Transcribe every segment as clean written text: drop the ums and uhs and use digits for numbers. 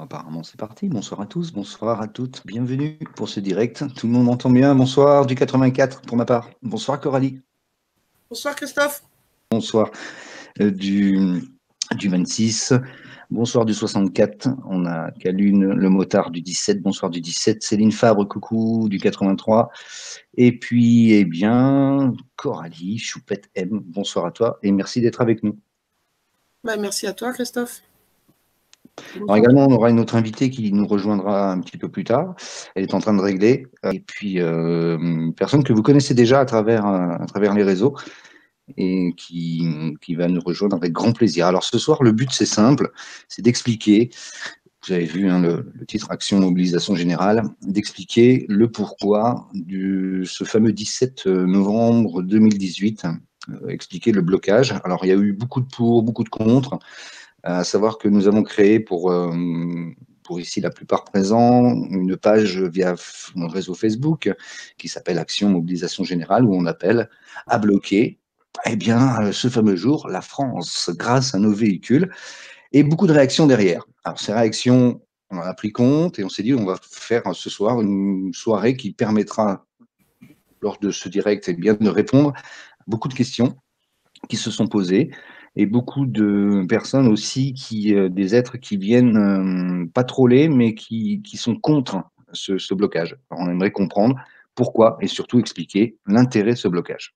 Apparemment, c'est parti. Bonsoir à tous, bonsoir à toutes. Bienvenue pour ce direct. Tout le monde m'entend bien. Bonsoir du 84 pour ma part. Bonsoir Coralie. Bonsoir Christophe. Bonsoir du 26. Bonsoir du 64. On a Calune, le motard du 17. Bonsoir du 17. Céline Fabre, coucou du 83. Et puis, eh bien, Coralie, Choupette M. Bonsoir à toi et merci d'être avec nous. Merci à toi Christophe. Alors Bonsoir. également, on aura une autre invitée qui nous rejoindra un petit peu plus tard. Elle est en train de régler. Et puis, personne que vous connaissez déjà à travers les réseaux et qui va nous rejoindre avec grand plaisir. Alors ce soir, le but, c'est simple, c'est d'expliquer, vous avez vu le titre Action Mobilisation Générale, d'expliquer le pourquoi de ce fameux 17 novembre 2018, expliquer le blocage. Alors il y a eu beaucoup de pour, beaucoup de contre. À savoir que nous avons créé pour ici la plupart présents une page via notre réseau Facebook qui s'appelle Action Mobilisation Générale où on appelle à bloquer eh bien, ce fameux jour la France grâce à nos véhicules et beaucoup de réactions derrière. Alors ces réactions, on en a pris compte et on s'est dit on va faire ce soir une soirée qui permettra lors de ce direct eh bien, de répondre à beaucoup de questions qui se sont posées et beaucoup de personnes aussi, des êtres qui viennent pas troller, mais qui sont contre ce blocage. Alors, on aimerait comprendre pourquoi et surtout expliquer l'intérêt de ce blocage.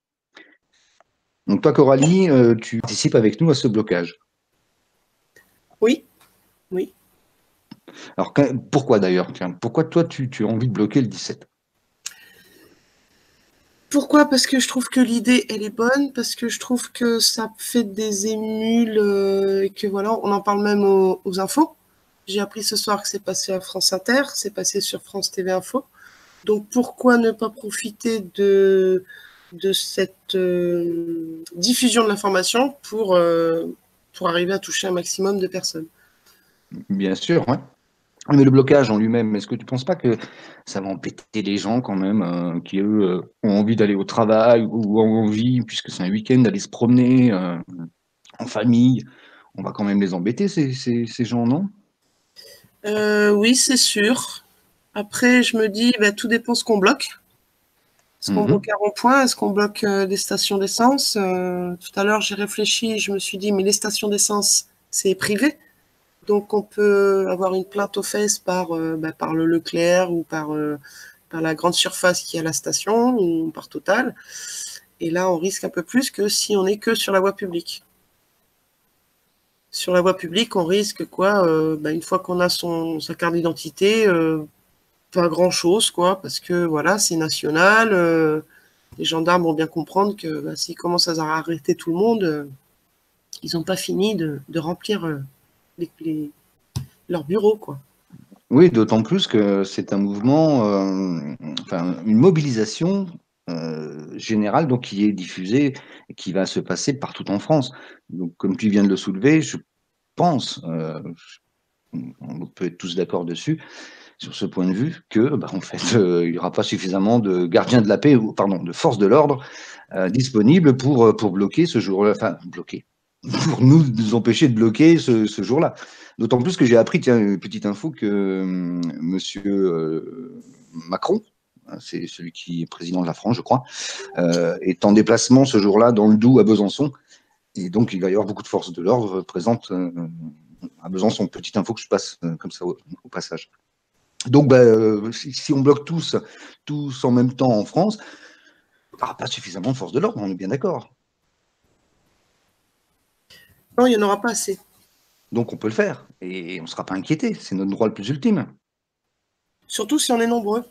Donc toi, Coralie, tu participes avec nous à ce blocage. Oui, oui. Alors pourquoi d'ailleurs? Pourquoi toi, tu as envie de bloquer le 17? Pourquoi? Parce que je trouve que l'idée, elle est bonne, parce que je trouve que ça fait des émules, et que voilà, on en parle même aux infos. J'ai appris ce soir que c'est passé à France Inter, c'est passé sur France TV Info. Donc pourquoi ne pas profiter de cette diffusion de l'information pour arriver à toucher un maximum de personnes? Bien sûr, ouais. Mais le blocage en lui-même, est-ce que tu ne penses pas que ça va embêter les gens quand même qui, eux, ont envie d'aller au travail ou ont envie, puisque c'est un week-end, d'aller se promener en famille? On va quand même les embêter, ces gens, non? Oui, c'est sûr. Après, je me dis, tout dépend ce qu'on bloque. Est-ce qu'on bloque Mhm. un rond-point? Est-ce qu'on bloque des stations d'essence? Tout à l'heure, j'ai réfléchi, je me suis dit, mais les stations d'essence, c'est privé. Donc, on peut avoir une plainte aux fesses par le Leclerc ou par la grande surface qui est à la station ou par Total. Et là, on risque un peu plus que si on n'est que sur la voie publique. Sur la voie publique, on risque quoi? Une fois qu'on a sa carte d'identité, pas grand-chose, quoi, parce que voilà, c'est national. Les gendarmes vont bien comprendre que s'ils commencent à arrêter tout le monde, ils n'ont pas fini de remplir leur bureau, quoi. Oui, d'autant plus que c'est un mouvement, enfin, une mobilisation générale donc, qui est diffusée et qui va se passer partout en France. Donc, comme tu viens de le soulever, je pense, on peut être tous d'accord dessus, sur ce point de vue, que, en fait, il n'y aura pas suffisamment de gardiens de la paix, ou pardon, de forces de l'ordre disponibles pour bloquer ce jour-là, enfin, bloquer, pour nous empêcher de bloquer ce jour-là. D'autant plus que j'ai appris, tiens, une petite info, que monsieur Macron, hein, c'est celui qui est président de la France, je crois, est en déplacement ce jour-là dans le Doubs à Besançon. Et donc, il va y avoir beaucoup de forces de l'ordre présentes à Besançon. Petite info que je passe comme ça au passage. Donc, si on bloque tous en même temps en France, il n'y aura pas suffisamment de forces de l'ordre, on est bien d'accord. Non, il n'y en aura pas assez. Donc, on peut le faire et on ne sera pas inquiété. C'est notre droit le plus ultime. Surtout si on est nombreux.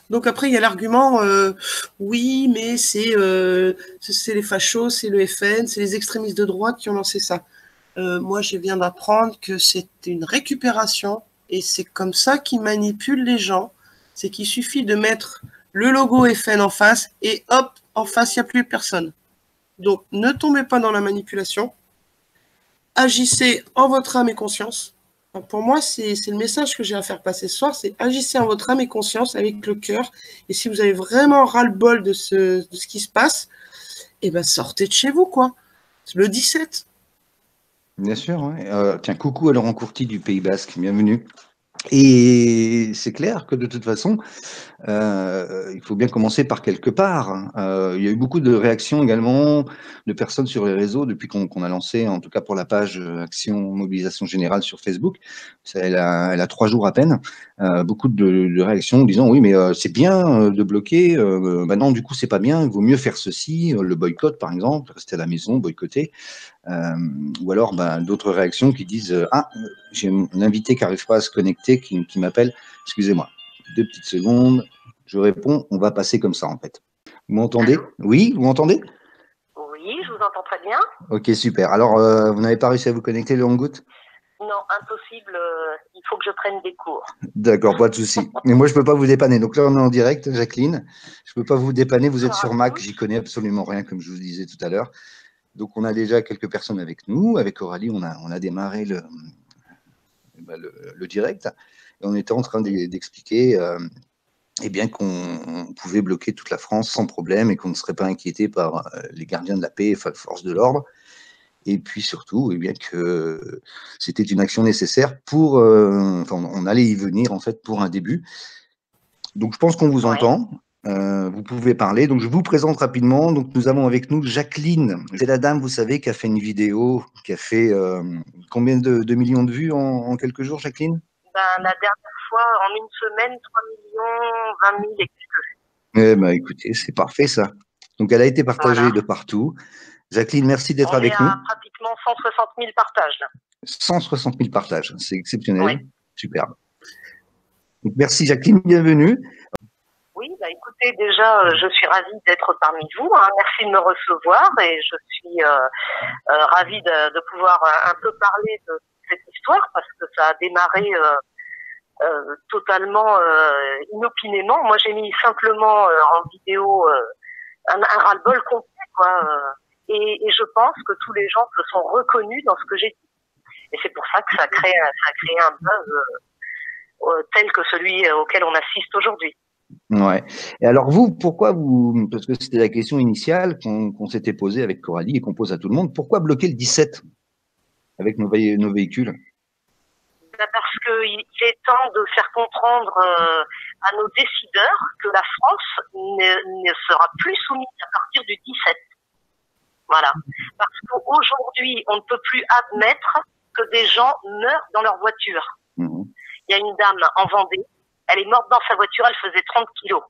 Donc après, il y a l'argument, oui, mais c'est les fachos, c'est le FN, c'est les extrémistes de droite qui ont lancé ça. Moi, je viens d'apprendre que c'est une récupération et c'est comme ça qu'ils manipulent les gens. C'est qu'il suffit de mettre le logo FN en face et hop, en face, il n'y a plus personne. Donc, ne tombez pas dans la manipulation. Agissez en votre âme et conscience. Donc, pour moi, c'est le message que j'ai à faire passer ce soir, c'est agissez en votre âme et conscience avec le cœur. Et si vous avez vraiment ras-le-bol de ce qui se passe, eh ben sortez de chez vous, quoi. Le 17. Bien sûr, ouais. Tiens, coucou à Laurent Courty du Pays Basque, bienvenue. Et c'est clair que de toute façon, il faut bien commencer par quelque part, hein. Il y a eu beaucoup de réactions également de personnes sur les réseaux depuis qu'on a lancé, en tout cas pour la page Action Mobilisation Générale sur Facebook. Elle a 3 jours à peine. Beaucoup de réactions disant oui, mais c'est bien de bloquer. Non, du coup, c'est pas bien. Il vaut mieux faire ceci, le boycott par exemple, rester à la maison, boycotter. Ou alors d'autres réactions qui disent ah, j'ai un invité qui n'arrive pas à se connecter, qui m'appelle. Excusez-moi, 2 petites secondes. Je réponds, on va passer comme ça en fait. Vous m'entendez? Oui, vous m'entendez? Oui, je vous entends très bien. Ok, super. Alors, vous n'avez pas réussi à vous connecter, Léon Goutte? Non, impossible, il faut que je prenne des cours. D'accord, pas de souci. Mais moi, je ne peux pas vous dépanner. Donc là, on est en direct, Jacqueline. Je ne peux pas vous dépanner, vous êtes sur Mac, j'y connais absolument rien, comme je vous disais tout à l'heure. Donc, on a déjà quelques personnes avec nous. Avec Aurélie, on a démarré le direct. Et on était en train d'expliquer eh bien qu'on pouvait bloquer toute la France sans problème et qu'on ne serait pas inquiété par les gardiens de la paix, forces de l'ordre. Et puis surtout, eh bien que c'était une action nécessaire pour, on allait y venir en fait pour un début. Donc je pense qu'on vous entend. Vous pouvez parler. Donc je vous présente rapidement. Donc nous avons avec nous Jacqueline. C'est la dame, vous savez, qui a fait une vidéo, qui a fait combien de millions de vues en quelques jours, Jacqueline? La dernière fois, en une semaine, 3 millions 20 000 et Eh ben, écoutez, c'est parfait ça. Donc elle a été partagée de partout. Jacqueline, merci d'être avec nous. On est à pratiquement 160 000 partages. Là. 160 000 partages, c'est exceptionnel. Oui. Superbe. Donc, merci Jacqueline, bienvenue. Oui, écoutez, déjà, je suis ravie d'être parmi vous. Hein. Merci de me recevoir et je suis ravie de pouvoir un peu parler de cette histoire parce que ça a démarré totalement inopinément. Moi, j'ai mis simplement en vidéo un ras-le-bol complet, quoi. Et je pense que tous les gens se sont reconnus dans ce que j'ai dit. Et c'est pour ça que ça a créé un buzz tel que celui auquel on assiste aujourd'hui. Ouais. Et alors vous, pourquoi vous, parce que c'était la question initiale qu'on s'était posée avec Coralie et qu'on pose à tout le monde, pourquoi bloquer le 17 avec nos véhicules? Parce qu'il est temps de faire comprendre à nos décideurs que la France ne sera plus soumise à partir du 17. Voilà. Parce qu'aujourd'hui, on ne peut plus admettre que des gens meurent dans leur voiture. Il y a une dame en Vendée, elle est morte dans sa voiture, elle faisait 30 kilos.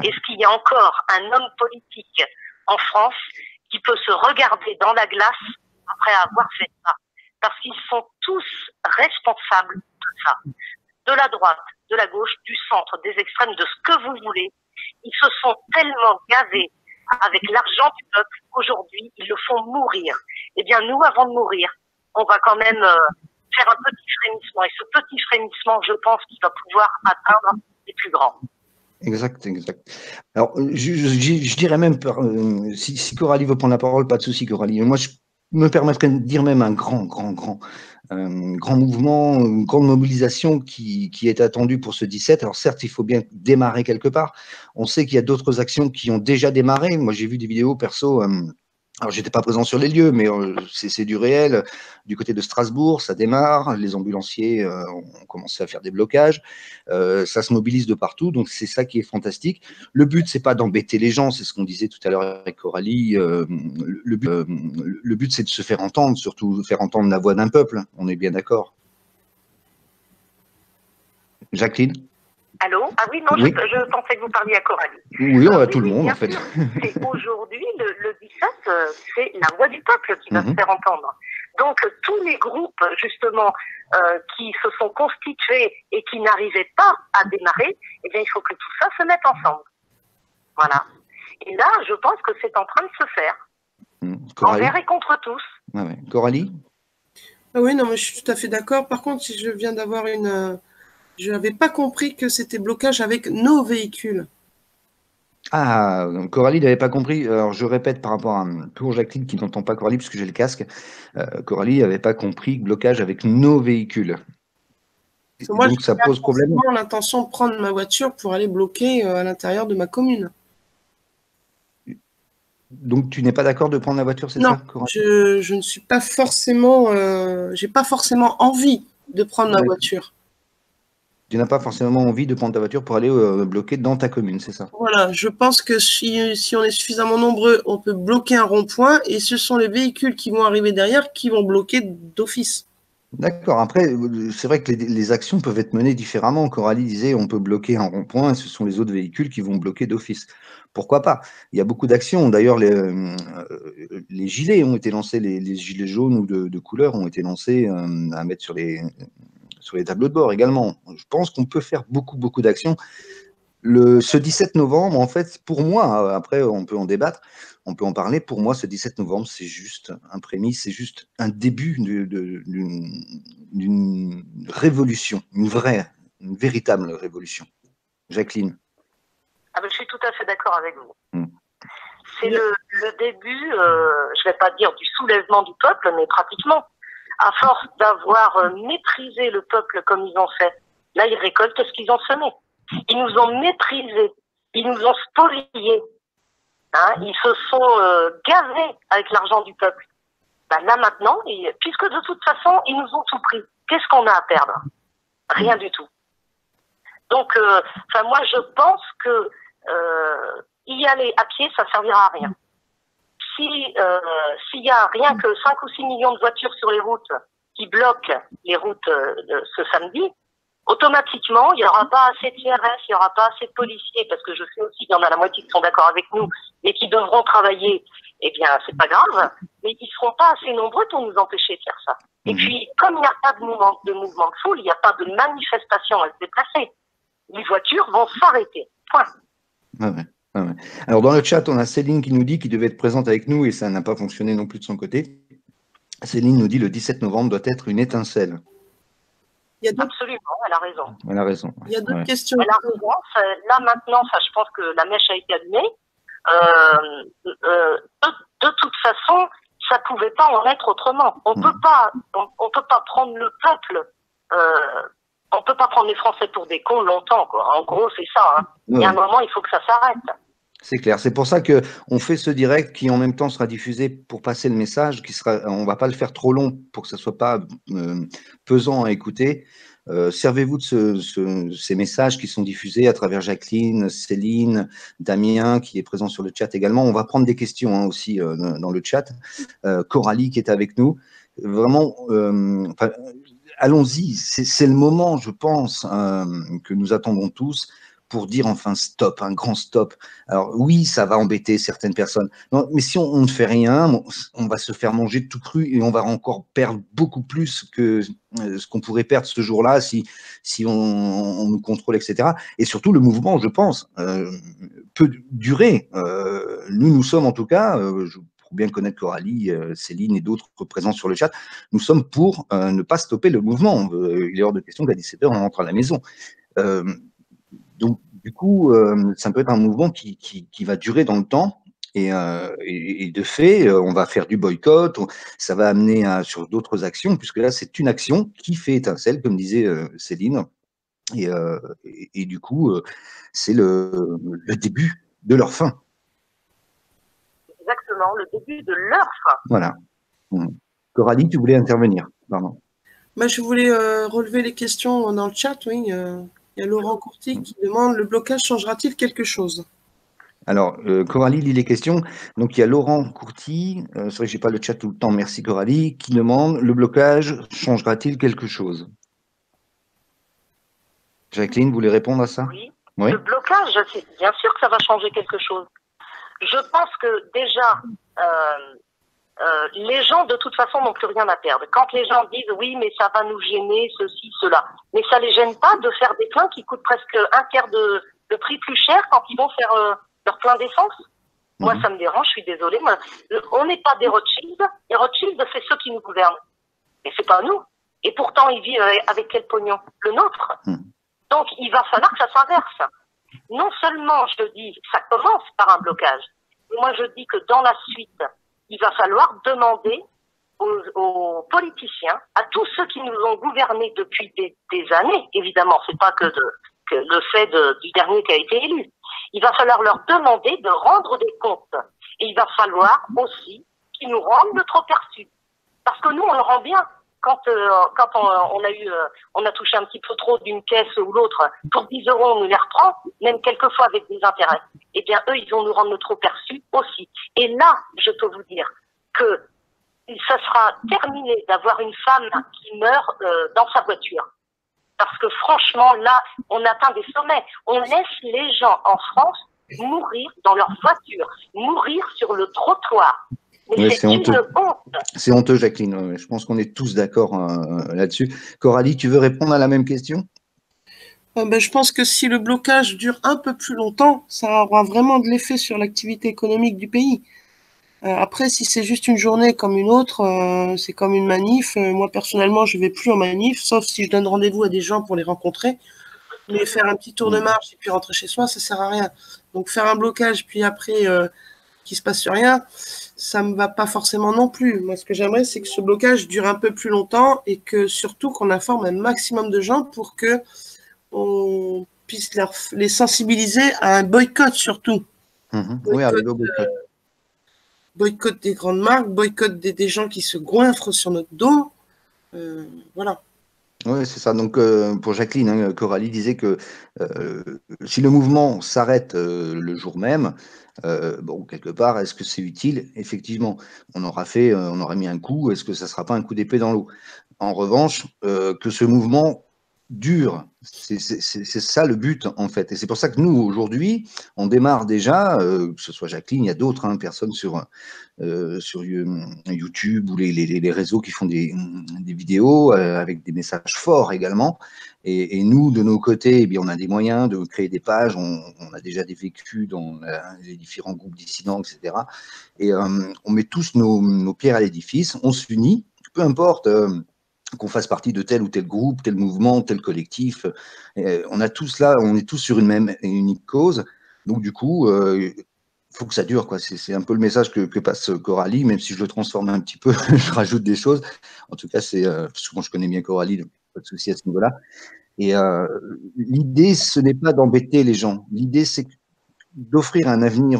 Est-ce qu'il y a encore un homme politique en France qui peut se regarder dans la glace après avoir fait ça? Parce qu'ils sont tous responsables de ça. De la droite, de la gauche, du centre, des extrêmes, de ce que vous voulez. Ils se sont tellement gavés avec l'argent du peuple qu'aujourd'hui, ils le font mourir. Eh bien, nous, avant de mourir, on va quand même faire un petit frémissement. Et ce petit frémissement, je pense qu'il va pouvoir atteindre les plus grands. Exact, exact. Alors, je dirais même, si Coralie veut prendre la parole, pas de souci, Coralie. Moi, je me permettrais de dire même un grand mouvement, une grande mobilisation qui est attendue pour ce 17. Alors certes, il faut bien démarrer quelque part. On sait qu'il y a d'autres actions qui ont déjà démarré. Moi, j'ai vu des vidéos perso. Alors, j'étais pas présent sur les lieux, mais c'est du réel. Du côté de Strasbourg, ça démarre. Les ambulanciers ont commencé à faire des blocages. Ça se mobilise de partout, donc c'est ça qui est fantastique. Le but, c'est pas d'embêter les gens, c'est ce qu'on disait tout à l'heure avec Coralie. Le but, c'est de se faire entendre, surtout faire entendre la voix d'un peuple. On est bien d'accord. Jacqueline? Allô? Ah oui, non, oui. Je pensais que vous parliez à Coralie. Oui, à tout le monde, en fait. C'est aujourd'hui, le 17, c'est la voix du peuple qui va se faire entendre. Donc, tous les groupes, justement, qui se sont constitués et qui n'arrivaient pas à démarrer, eh bien, il faut que tout ça se mette ensemble. Voilà. Et là, je pense que c'est en train de se faire. Envers et contre tous. Ah ouais. Coralie? Ah oui, non, mais je suis tout à fait d'accord. Par contre, si je viens d'avoir je n'avais pas compris que c'était blocage avec nos véhicules. Ah, Coralie n'avait pas compris. Alors, je répète par rapport à pour Jacqueline qui n'entend pas Coralie puisque j'ai le casque. Coralie n'avait pas compris blocage avec nos véhicules. Moi, donc, ça pose problème. J'ai l'intention de prendre ma voiture pour aller bloquer à l'intérieur de ma commune. Donc, tu n'es pas d'accord de prendre la voiture, c'est ça, Non, Coralie? je ne suis pas forcément, j'ai pas forcément envie de prendre la voiture. Tu n'as pas forcément envie de prendre ta voiture pour aller bloquer dans ta commune, c'est ça? Voilà, je pense que si on est suffisamment nombreux, on peut bloquer un rond-point et ce sont les véhicules qui vont arriver derrière qui vont bloquer d'office. D'accord. Après, c'est vrai que les actions peuvent être menées différemment. Coralie disait, on peut bloquer un rond-point et ce sont les autres véhicules qui vont bloquer d'office. Pourquoi pas? Il y a beaucoup d'actions. D'ailleurs, les gilets ont été lancés, les gilets jaunes ou de couleur ont été lancés à mettre sur les tableaux de bord également. Je pense qu'on peut faire beaucoup d'actions. Ce 17 novembre, en fait, pour moi, après on peut en débattre, on peut en parler, pour moi, ce 17 novembre, c'est juste un prémisse, c'est juste un début d'une révolution, une véritable révolution. Jacqueline. Ah ben, je suis tout à fait d'accord avec vous. Mm. C'est le début, je ne vais pas dire du soulèvement du peuple, mais pratiquement. À force d'avoir méprisé le peuple comme ils ont fait, là, ils récoltent ce qu'ils ont semé. Ils nous ont méprisés, ils nous ont spoliés, hein, ils se sont gavés avec l'argent du peuple. Ben là maintenant, puisque de toute façon, ils nous ont tout pris, qu'est-ce qu'on a à perdre? Rien du tout. Donc, moi, je pense que y aller à pied, ça servira à rien. S'il y a rien que 5 ou 6 millions de voitures sur les routes qui bloquent les routes ce samedi, automatiquement, il n'y aura pas assez de CRS, il n'y aura pas assez de policiers, parce que je sais aussi qu'il y en a la moitié qui sont d'accord avec nous, mais qui devront travailler. Eh bien, c'est pas grave, mais ils ne seront pas assez nombreux pour nous empêcher de faire ça. Et puis, comme il n'y a pas de mouvement de foule, il n'y a pas de manifestation à se déplacer, les voitures vont s'arrêter. Point. Ah ouais. Ah ouais. Alors, dans le chat, on a Céline qui nous dit qu'il devait être présente avec nous et ça n'a pas fonctionné non plus de son côté. Céline nous dit le 17 novembre doit être une étincelle. Absolument, elle a raison. Elle a raison. Il y a d'autres questions. Elle a raison. Là, maintenant, je pense que la mèche a été allumée. De toute façon, ça ne pouvait pas en être autrement. On peut pas prendre le peuple, on peut pas prendre les Français pour des cons longtemps, quoi. En gros, c'est ça. Hein. Il y a un moment, il faut que ça s'arrête. C'est clair. C'est pour ça qu'on fait ce direct qui, en même temps, sera diffusé pour passer le message. On ne va pas le faire trop long pour que ça ne soit pas pesant à écouter. Servez-vous de ces messages qui sont diffusés à travers Jacqueline, Céline, Damien, qui est présent sur le chat également. On va prendre des questions aussi dans le chat. Coralie qui est avec nous. Vraiment, allons-y. C'est le moment, je pense, que nous attendons tous pour dire enfin stop, un grand stop. Alors oui, ça va embêter certaines personnes, non, mais si on ne fait rien, on va se faire manger tout cru et on va encore perdre beaucoup plus que ce qu'on pourrait perdre ce jour-là si on nous contrôle, etc. Et surtout, le mouvement, je pense, peut durer. Nous sommes en tout cas, pour bien connaître Coralie, Céline et d'autres présents sur le chat, nous sommes pour ne pas stopper le mouvement. Il est hors de question qu'à 17h, on rentre à la maison. Donc, du coup, ça peut être un mouvement qui va durer dans le temps. Et de fait, on va faire du boycott, ça va amener sur d'autres actions, puisque là, c'est une action qui fait étincelle, comme disait Céline. Et du coup, c'est le début de leur fin. Exactement, le début de leur fin. Voilà. Coralie, tu voulais intervenir, pardon. Je voulais relever les questions dans le chat, oui. Il y a Laurent Courty qui demande « Le blocage changera-t-il quelque chose ?» Alors, Coralie lit les questions. Donc, il y a Laurent Courty, c'est vrai que je n'ai pas le chat tout le temps, merci Coralie, qui demande « Le blocage changera-t-il quelque chose ?» Jacqueline, vous voulez répondre à ça? Oui. Le blocage, bien sûr que ça va changer quelque chose. Je pense que déjà, les gens, de toute façon, n'ont plus rien à perdre. Quand les gens disent « Oui, mais ça va nous gêner, ceci, cela », mais ça les gêne pas de faire des pleins qui coûtent presque un tiers de prix plus cher quand ils vont faire leur plein d'essence. Moi, ça me dérange, je suis désolée. On n'est pas des Rothschild. Les Rothschild, c'est ceux qui nous gouvernent. Mais c'est pas nous. Et pourtant, ils vivent avec quel pognon? Le nôtre. Donc, il va falloir que ça s'inverse. Non seulement, je dis, ça commence par un blocage, mais moi, je dis que dans la suite, il va falloir demander aux politiciens, à tous ceux qui nous ont gouvernés depuis des années, évidemment, c'est pas que le fait du dernier qui a été élu, Il va falloir leur demander de rendre des comptes. Et il va falloir aussi qu'ils nous rendent le trop perçu. Parce que nous, on le rend bien. Quand on a touché un petit peu trop d'une caisse ou l'autre, pour 10 euros, on nous les reprend, même quelquefois avec des intérêts. Eh bien, eux, ils vont nous rendre le trop perçu aussi. Et là, je peux vous dire que ça sera terminé d'avoir une femme qui meurt dans sa voiture. Parce que franchement, là, on atteint des sommets. On laisse les gens en France mourir dans leur voiture, mourir sur le trottoir. Mais Ouais, c'est une honteux. honte. C'est honteux, Jacqueline. Ouais, je pense qu'on est tous d'accord là-dessus. Coralie, tu veux répondre à la même question? Je pense que si le blocage dure un peu plus longtemps, ça aura vraiment de l'effet sur l'activité économique du pays. Après, si c'est juste une journée comme une autre, c'est comme une manif. Moi, personnellement, je vais plus en manif, sauf si je donne rendez-vous à des gens pour les rencontrer. Mais faire un petit tour de marche et puis rentrer chez soi, ça sert à rien. Donc, faire un blocage, puis après, qu'il se passe rien, ça me va pas forcément non plus. Moi, ce que j'aimerais, c'est que ce blocage dure un peu plus longtemps et que surtout qu'on informe un maximum de gens pour que on puisse les sensibiliser à un boycott surtout. Oui, arriver au boycott. Boycott des grandes marques, boycott des gens qui se goinfrent sur notre dos. Voilà. Oui, c'est ça. Donc, pour Jacqueline, hein, Coralie disait que si le mouvement s'arrête le jour même, bon, quelque part, est-ce que c'est utile? Effectivement, on aura mis un coup. Est-ce que ça ne sera pas un coup d'épée dans l'eau? En revanche, que ce mouvement dure, c'est ça le but, en fait. Et c'est pour ça que nous, aujourd'hui, on démarre déjà, que ce soit Jacqueline, il y a d'autres personnes sur YouTube ou les réseaux qui font des vidéos avec des messages forts également. Et nous, de nos côtés, eh bien, on a des moyens de créer des pages, on a déjà des vécus dans les différents groupes dissidents, etc. Et on met tous nos pierres à l'édifice, on s'unit, peu importe qu'on fasse partie de tel ou tel groupe, tel mouvement, tel collectif. On est tous sur une même et unique cause. Donc du coup, faut que ça dure, quoi. C'est un peu le message que passe Coralie, même si je le transforme un petit peu, je rajoute des choses. En tout cas, souvent je connais bien Coralie, donc pas de souci à ce niveau-là. Et l'idée, ce n'est pas d'embêter les gens. L'idée, c'est d'offrir un avenir.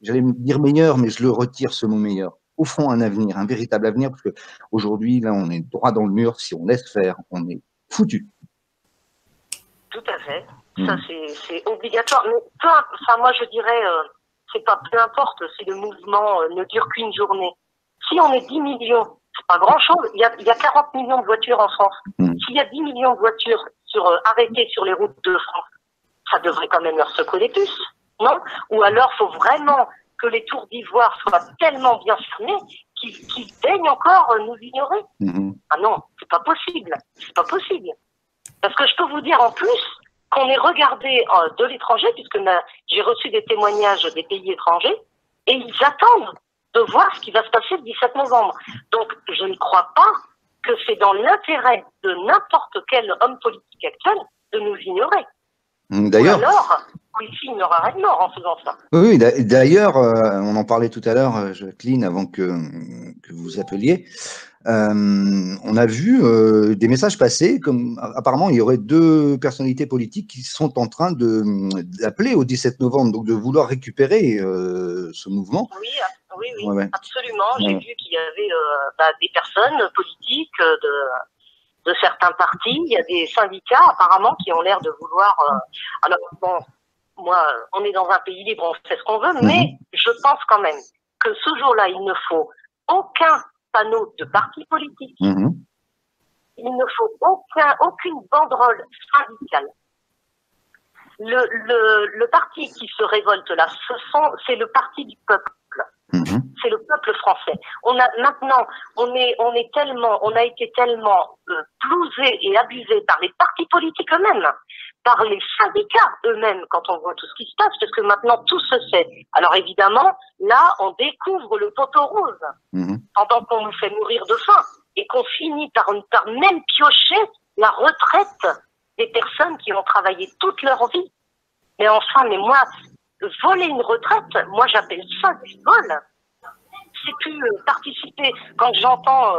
J'allais me dire meilleur, mais je le retire, ce mot meilleur. Au fond, un avenir, un véritable avenir, parce qu'aujourd'hui, là, on est droit dans le mur. Si on laisse faire, on est foutu. Tout à fait. Ça, c'est obligatoire. Mais enfin, moi, je dirais, c'est pas peu importe si le mouvement ne dure qu'une journée. Si on est 10 millions, c'est pas grand-chose. Il y a 40 millions de voitures en France. S'il y a 10 millions de voitures arrêtées sur les routes de France, ça devrait quand même leur secouer les puces, non? Ou alors, faut vraiment que les tours d'ivoire soient tellement bien fermés qu'ils daignent encore nous ignorer. Ah non, c'est pas possible. C'est pas possible. Parce que je peux vous dire en plus qu'on est regardé de l'étranger, puisque j'ai reçu des témoignages des pays étrangers, et ils attendent de voir ce qui va se passer le 17 novembre. Donc, je ne crois pas que c'est dans l'intérêt de n'importe quel homme politique actuel de nous ignorer. D'ailleurs, alors, ici, il n'aura rien de mort en faisant ça. Oui, d'ailleurs, on en parlait tout à l'heure, Jacqueline, avant que vous appeliez. On a vu des messages passer, comme apparemment il y aurait deux personnalités politiques qui sont en train d'appeler au 17 novembre, donc de vouloir récupérer ce mouvement. Oui, ouais. Absolument. Ouais. J'ai vu qu'il y avait des personnes politiques de certains partis. Il y a des syndicats apparemment qui ont l'air de vouloir. Alors bon, moi, on est dans un pays libre, on fait ce qu'on veut, mais je pense quand même que ce jour-là, il ne faut aucun panneau de parti politique. Il ne faut aucune banderole syndicale. Le parti qui se révolte là, c'est le parti du peuple. C'est le peuple français. On a été tellement blousé et abusé par les partis politiques eux-mêmes, par les syndicats eux-mêmes, quand on voit tout ce qui se passe, parce que maintenant tout se sait. Alors évidemment, là, on découvre le poteau rose, pendant qu'on nous fait mourir de faim, et qu'on finit par même piocher la retraite des personnes qui ont travaillé toute leur vie. Mais enfin, moi, voler une retraite, moi j'appelle ça du vol. C'est plus participer. Quand j'entends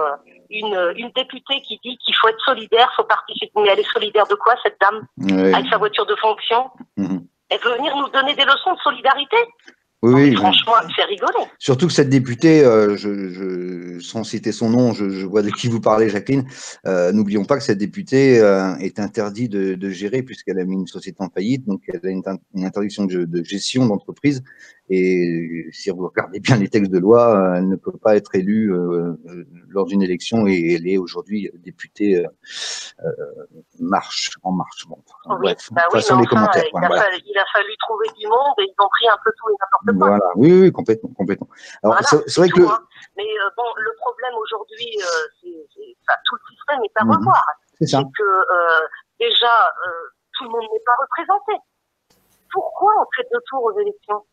une députée qui dit qu'il faut être solidaire, faut participer. Mais elle est solidaire de quoi, cette dame? Avec sa voiture de fonction? Elle veut venir nous donner des leçons de solidarité. Oui, oui, franchement, elle me fait rigoler. Surtout que cette députée, sans citer son nom, je vois de qui vous parlez, Jacqueline. N'oublions pas que cette députée est interdite de gérer puisqu'elle a mis une société en faillite, donc elle a une interdiction de gestion d'entreprise. Et si vous regardez bien les textes de loi, elle ne peut pas être élue lors d'une élection et elle est aujourd'hui députée en marche. Bon, oui, bref, bah oui, façon les commentaires. Il a fallu trouver du monde et ils ont pris un peu tout et n'importe quoi. Voilà, oui, complètement. Alors, voilà, c'est vrai que hein. Mais bon, le problème aujourd'hui, tout le système est à revoir. C'est ça. C'est que déjà, tout le monde n'est pas représenté. Pourquoi on fait 2 tours aux élections?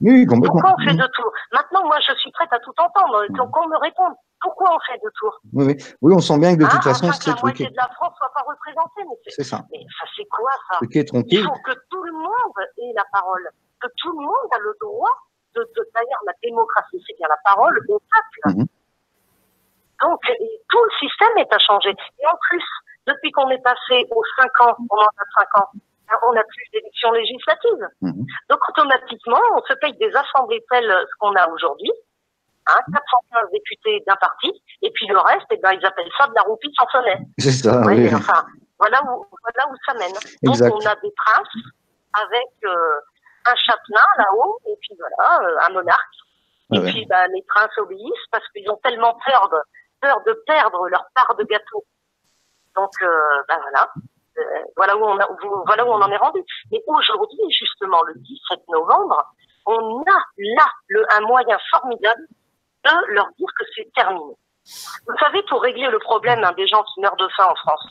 Oui, complètement. Pourquoi on fait 2 tours? Maintenant, moi, je suis prête à tout entendre. Donc, on me répond. Pourquoi on fait 2 tours? Oui, on sent bien que de toute façon, c'est la moitié de la France soit pas représentée. C'est ça. Mais ça, c'est quoi, ça? Il faut que tout le monde ait la parole. Que tout le monde a le droit d'ailleurs, la démocratie, c'est bien la parole au peuple. Donc, tout le système est à changer. Et en plus, depuis qu'on est passé aux 5 ans, au mandat de 5 ans, on n'a plus d'élections législatives. Donc, automatiquement, on se paye des assemblées telles ce qu'on a aujourd'hui, 415 députés d'un parti, et puis le reste, ils appellent ça de la roupie sans sonnet. C'est ça, oui. Oui. Enfin, voilà où ça mène. Donc, on a des princes avec un châtelain là-haut, et puis voilà, un monarque. Et puis, les princes obéissent parce qu'ils ont tellement peur de perdre leur part de gâteau. Donc, voilà. Voilà où on en est rendu. Mais aujourd'hui, justement, le 17 novembre, on a là un moyen formidable de leur dire que c'est terminé. Vous savez, pour régler le problème des gens qui meurent de faim en France,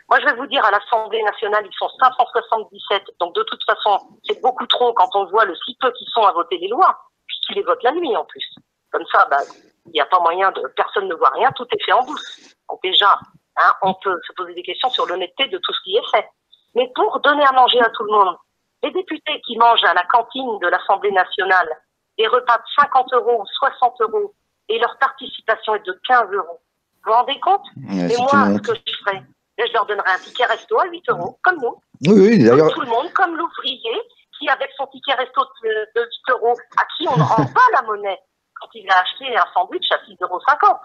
moi je vais vous dire, à l'Assemblée nationale, ils sont 577, donc de toute façon, c'est beaucoup trop quand on voit le si peu qu'ils sont à voter les lois, puisqu'ils les votent la nuit en plus. Comme ça, il n'y a pas moyen personne ne voit rien, tout est fait en douce. Donc déjà, on peut se poser des questions sur l'honnêteté de tout ce qui est fait. Mais pour donner à manger à tout le monde, les députés qui mangent à la cantine de l'Assemblée nationale des repas de 50 € ou 60 € et leur participation est de 15 €. Vous vous rendez compte? Et moi, ce que je ferais, je leur donnerais un ticket resto à 8 €, comme nous. Oui, d'ailleurs. Comme tout le monde, comme l'ouvrier qui, avec son ticket resto de 8 €, à qui on ne rend pas la monnaie quand il a acheté un sandwich à 6,50 €.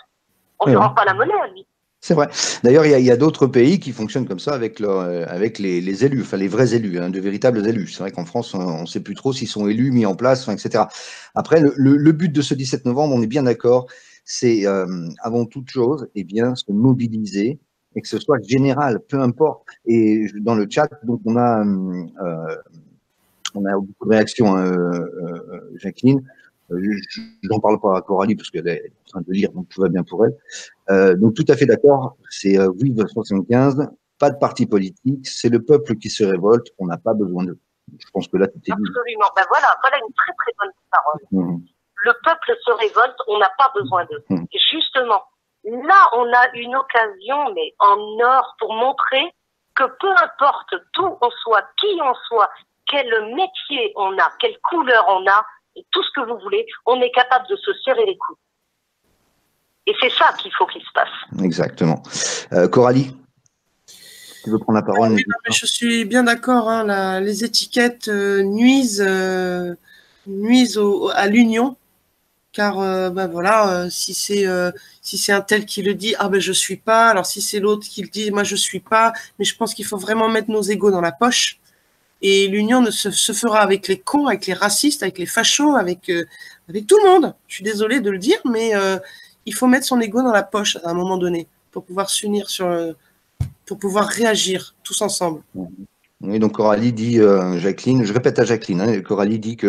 On ne lui rend pas la monnaie à lui. C'est vrai. D'ailleurs, il y a d'autres pays qui fonctionnent comme ça avec les élus, enfin les vrais élus, de véritables élus. C'est vrai qu'en France, on ne sait plus trop s'ils sont élus, mis en place, etc. Après, le but de ce 17 novembre, on est bien d'accord, c'est avant toute chose, se mobiliser et que ce soit général, peu importe. Et dans le chat, donc on a beaucoup de réactions, Jacqueline. Je n'en parle pas à Coralie parce qu'elle est en train de lire, donc tout va bien pour elle. Donc tout à fait d'accord, c'est oui, 75, pas de parti politique, c'est le peuple qui se révolte, on n'a pas besoin d'eux. Je pense que là, tout est dit. Absolument, voilà une très très bonne parole. Le peuple se révolte, on n'a pas besoin d'eux. Et justement, là, on a une occasion, mais en or, pour montrer que peu importe d'où on soit, qui on soit, quel métier on a, quelle couleur on a, et tout ce que vous voulez, on est capable de se serrer les coudes. Et c'est ça qu'il faut qu'il se passe. Exactement. Coralie, tu veux prendre la parole? Oui, je suis bien d'accord. Les étiquettes nuisent à l'union, car si c'est un tel qui le dit, je suis pas. Alors si c'est l'autre qui le dit, moi je suis pas. Mais je pense qu'il faut vraiment mettre nos égos dans la poche. Et l'union se fera avec les cons, avec les racistes, avec les fachos, avec tout le monde. Je suis désolée de le dire, mais il faut mettre son ego dans la poche à un moment donné pour pouvoir s'unir pour pouvoir réagir tous ensemble. Oui, donc Coralie dit, Jacqueline, je répète à Jacqueline, Coralie dit que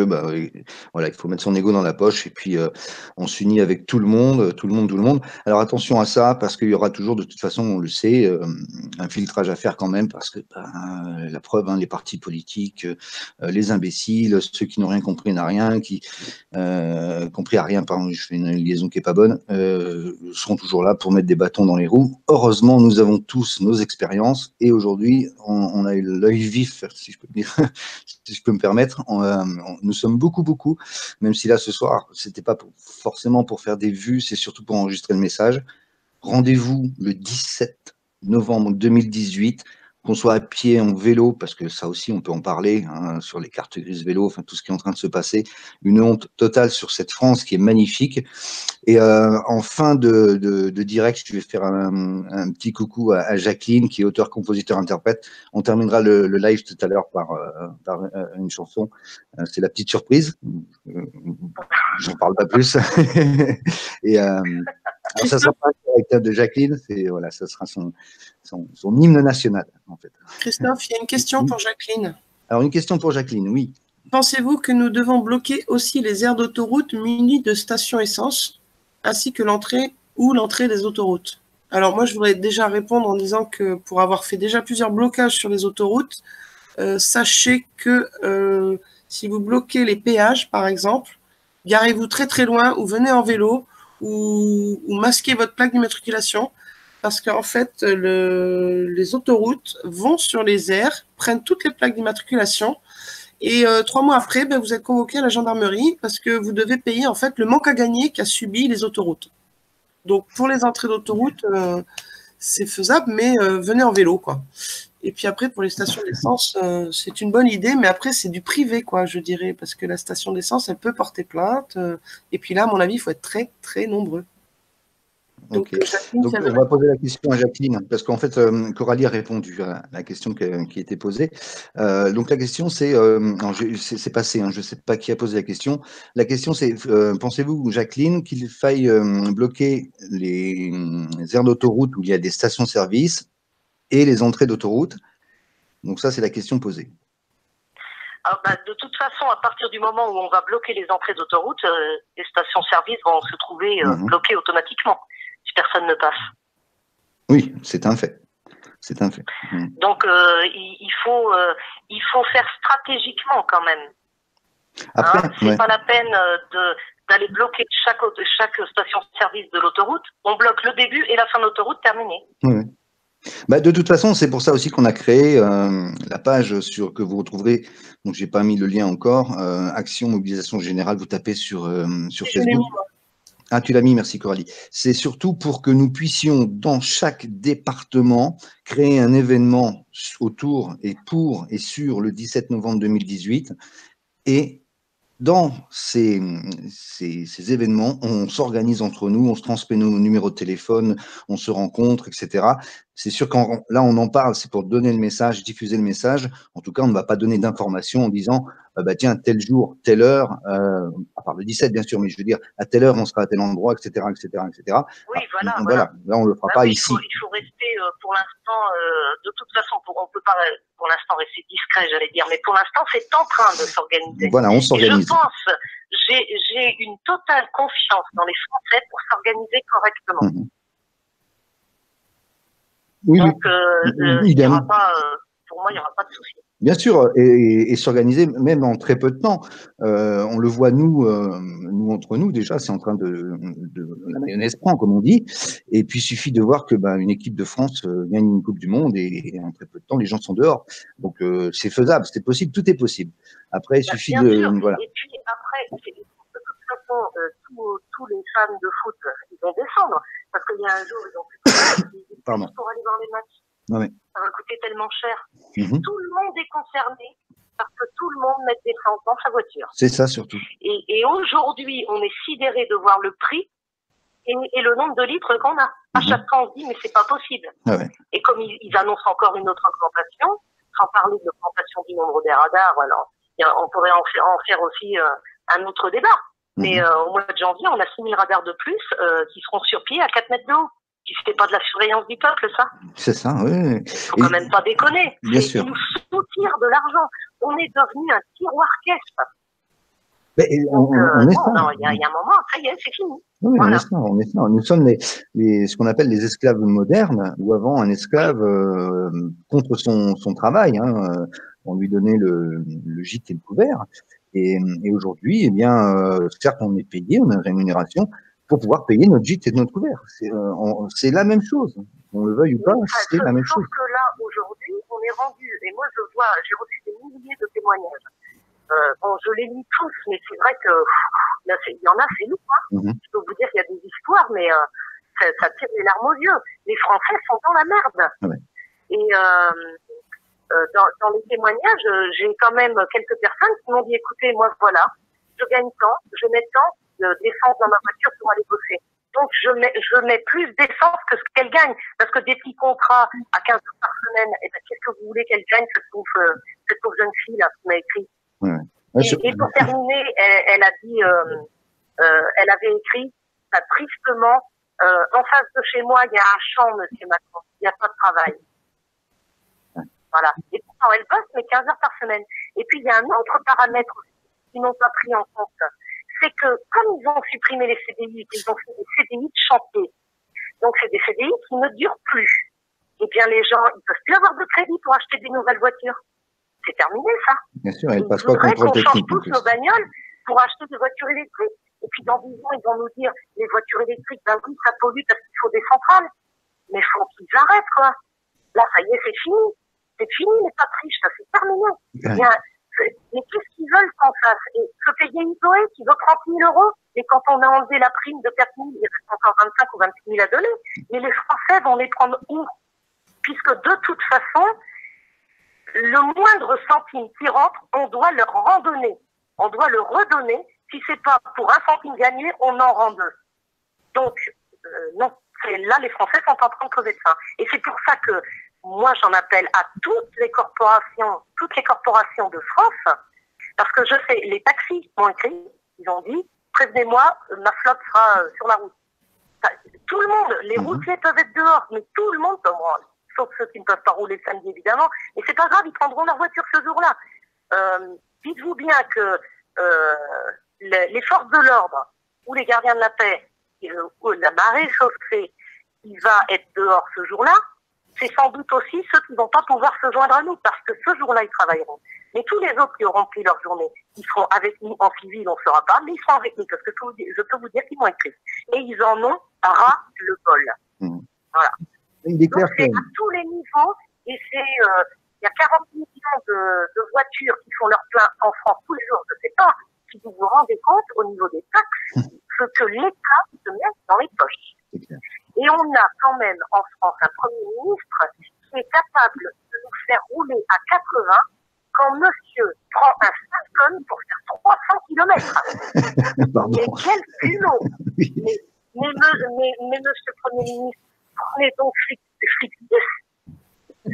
voilà, il faut mettre son ego dans la poche et puis on s'unit avec tout le monde. Alors attention à ça parce qu'il y aura toujours, de toute façon, on le sait, un filtrage à faire quand même parce que la preuve, les partis politiques, les imbéciles, ceux qui n'ont rien compris n'a rien, compris à rien, pardon, je fais une liaison qui est pas bonne, seront toujours là pour mettre des bâtons dans les roues. Heureusement, nous avons tous nos expériences et aujourd'hui, on a eu l'œil vif, si je peux dire, si je peux me permettre. Nous sommes beaucoup, même si là ce soir, c'était pas forcément pour faire des vues, c'est surtout pour enregistrer le message. Rendez-vous le 17 novembre 2018 qu'on soit à pied, en vélo, parce que ça aussi, on peut en parler, hein, sur les cartes grises vélo, enfin tout ce qui est en train de se passer. Une honte totale sur cette France qui est magnifique. Et en fin de direct, je vais faire un petit coucou à Jacqueline, qui est auteur, compositeur, interprète. On terminera le live tout à l'heure par une chanson. C'est la petite surprise. J'en parle pas plus. Et alors ça sera pas un caractère de Jacqueline, c'est voilà, ça sera son hymne national en fait. Christophe, il y a une question pour Jacqueline. Alors une question pour Jacqueline, oui. Pensez-vous que nous devons bloquer aussi les aires d'autoroute munies de stations essence, ainsi que l'entrée des autoroutes? Alors moi, je voudrais déjà répondre en disant que pour avoir fait déjà plusieurs blocages sur les autoroutes, sachez que si vous bloquez les péages, par exemple, garez-vous très très loin ou venez en vélo ou masquez votre plaque d'immatriculation parce qu'en fait, les autoroutes vont sur les aires, prennent toutes les plaques d'immatriculation et 3 mois après, ben, vous êtes convoqué à la gendarmerie parce que vous devez payer en fait le manque à gagner qu'a subi les autoroutes. Donc pour les entrées d'autoroute, c'est faisable, mais venez en vélo, quoi. Et puis après, pour les stations d'essence, c'est une bonne idée, mais après, c'est du privé, quoi, je dirais, parce que la station d'essence, elle peut porter plainte. Et puis là, à mon avis, il faut être très, très nombreux. Donc, donc on va poser la question à Jacqueline, parce qu'en fait, Coralie a répondu à la question qui était posée. Donc la question, c'est passé, hein, je ne sais pas qui a posé la question. La question, c'est, pensez-vous, Jacqueline, qu'il faille bloquer les aires d'autoroute où il y a des stations-service et les entrées d'autoroute? Donc ça, c'est la question posée. Alors, de toute façon, à partir du moment où on va bloquer les entrées d'autoroute, les stations-service vont se trouver bloquées automatiquement si personne ne passe. Oui, c'est un fait. C'est un fait. Donc, il faut faire stratégiquement quand même. Après, c'est pas la peine d'aller bloquer chaque station-service de l'autoroute. On bloque le début et la fin de l'autoroute, terminée. Oui. Bah, de toute façon, c'est pour ça aussi qu'on a créé la page que vous retrouverez. Donc, j'ai pas mis le lien encore. Action mobilisation générale. Vous tapez sur Facebook. Ah, tu l'as mis, merci Coralie. C'est surtout pour que nous puissions, dans chaque département, créer un événement autour et pour et sur le 17 novembre 2018. Et dans ces événements, on s'organise entre nous, on se transmet nos numéros de téléphone, on se rencontre, etc. C'est sûr que là, on en parle, c'est pour donner le message, diffuser le message. En tout cas, on ne va pas donner d'informations en disant bah, tiens, tel jour, telle heure, à part le 17, bien sûr, mais je veux dire, à telle heure, on sera à tel endroit, etc., etc., etc. Oui, voilà. Là, on ne le fera pas ici. Il faut rester, pour l'instant, de toute façon, on ne peut pas, pour l'instant, rester discret, j'allais dire, mais pour l'instant, c'est en train de s'organiser. Voilà, on s'organise. Je pense, j'ai une totale confiance dans les Français pour s'organiser correctement. Oui, donc, il y aura pas, pour moi, il n'y aura pas de souci. Bien sûr, et s'organiser même en très peu de temps. On le voit nous entre nous déjà, c'est en train de la mayonnaise prend, comme on dit. Et puis il suffit de voir que une équipe de France gagne une Coupe du Monde et en très peu de temps les gens sont dehors. Donc c'est faisable, c'est possible, tout est possible. Après il suffit bien de sûr. voilà. Et puis après, de toute façon, tous les fans de foot, ils vont descendre parce qu'il y a un jour ils ont plus pour aller voir les matchs. Non, mais... Ça va coûter tellement cher. Tout le monde est concerné parce que tout le monde met des essence dans sa voiture. C'est ça surtout. Et aujourd'hui, on est sidéré de voir le prix et le nombre de litres qu'on a. À chaque fois, on se dit, mais c'est pas possible. Ah ouais. Et comme ils annoncent encore une autre augmentation, sans parler de l'augmentation du nombre des radars, alors, on pourrait en faire aussi un autre débat. Mais au mois de janvier, on a 6000 radars de plus qui seront sur pied à 4 mètres de haut. C'était pas de la surveillance du peuple, ça. C'est ça, oui. Faut quand même pas déconner. Bien sûr. Ils nous soutirent de l'argent. On est devenu un tiroir caisse. Il y a un moment, ça y est, c'est fini. Oui, voilà. on est ça. Nous sommes ce qu'on appelle les esclaves modernes, où avant un esclave contre son travail, on lui donnait le gîte et le couvert. Et aujourd'hui, eh bien, certes, on est payé, on a une rémunération pour pouvoir payer notre gîte et notre couvert. C'est la même chose. On le veuille ou pas, c'est la même chose. Sauf que là, aujourd'hui, on est rendu, et moi je vois, j'ai reçu des milliers de témoignages. Je les lis tous, mais c'est vrai que il y en a, c'est nous. Je peux vous dire qu'il y a des histoires, mais ça tire les larmes aux yeux. Les Français sont dans la merde. Ouais. Et dans les témoignages, j'ai quand même quelques personnes qui m'ont dit, écoutez, moi, voilà, je gagne tant, je mets tant d'essence dans ma voiture pour aller bosser. Donc, je mets plus d'essence que ce qu'elle gagne. Parce que des petits contrats à 15 heures par semaine, eh ben, qu'est-ce que vous voulez qu'elle gagne, cette pauvre jeune fille, là, qui m'a écrit. Ouais. Ouais, Et pour terminer, elle a dit, elle avait écrit, tristement, en face de chez moi, il y a un champ, monsieur Macron. Il n'y a pas de travail. Voilà. Et pourtant, elle bosse, mais 15 heures par semaine. Et puis, il y a un autre paramètre qu'ils n'ont pas pris en compte. C'est que, comme ils ont supprimé les CDI, ils ont fait des CDI de chantier. Donc, c'est des CDI qui ne durent plus. Eh bien, les gens, ils peuvent plus avoir de crédit pour acheter des nouvelles voitures. C'est terminé, ça. bien sûr, elle Ils passe pas voudraient contrôle qu'on change technique. tous nos bagnoles pour acheter des voitures électriques. Et puis, dans 10 ans, ils vont nous dire, les voitures électriques, ben oui, ça pollue parce qu'il faut des centrales. Mais faut qu'ils arrêtent, quoi. Là, ça y est, c'est fini. C'est fini, les patriches, ça c'est terminé. Ouais. Mais qu'est-ce qu'ils veulent qu'on fasse? Et se payer une Zoé qui vaut 30 000 euros, et quand on a enlevé la prime de 4 000, il reste encore 25 ou 26 000 à donner. Mais les Français vont les prendre où? Puisque de toute façon, le moindre centime qui rentre, on doit leur redonner. On doit le redonner. Si c'est pas pour un centime gagné, on en rend deux. Donc, non. Là, les Français sont en train de crever de faim. Et c'est pour ça que moi, j'en appelle à toutes les corporations de France, parce que je sais, les taxis m'ont écrit, ils ont dit, prévenez-moi, ma flotte sera sur la route. Tout le monde, les routiers peuvent être dehors, mais tout le monde peut rendre, sauf ceux qui ne peuvent pas rouler le samedi, évidemment. Et c'est pas grave, ils prendront leur voiture ce jour-là. Dites-vous bien que les forces de l'ordre, ou les gardiens de la paix, ou la marée chauffée, qui va être dehors ce jour-là, c'est sans doute aussi ceux qui vont pas pouvoir se joindre à nous, parce que ce jour-là, ils travailleront. Mais tous les autres qui auront pris leur journée, ils seront avec nous en civil, on ne saura pas, mais ils seront avec nous, parce que je peux vous dire qu'ils m'ont écrit. Et ils en ont ras le bol. Voilà. Il est clair donc, c'est à tous les niveaux, et c'est, il y a 40 millions de voitures qui font leur plein en France tous les jours. Je ne sais pas si vous vous rendez compte, au niveau des taxes, ce que l'État se met dans les poches. Et on a quand même en France un Premier ministre qui est capable de nous faire rouler à 80 quand monsieur prend un Falcon pour faire 300 km. Mais quel culot. mais monsieur le Premier ministre, prenez donc flic 10.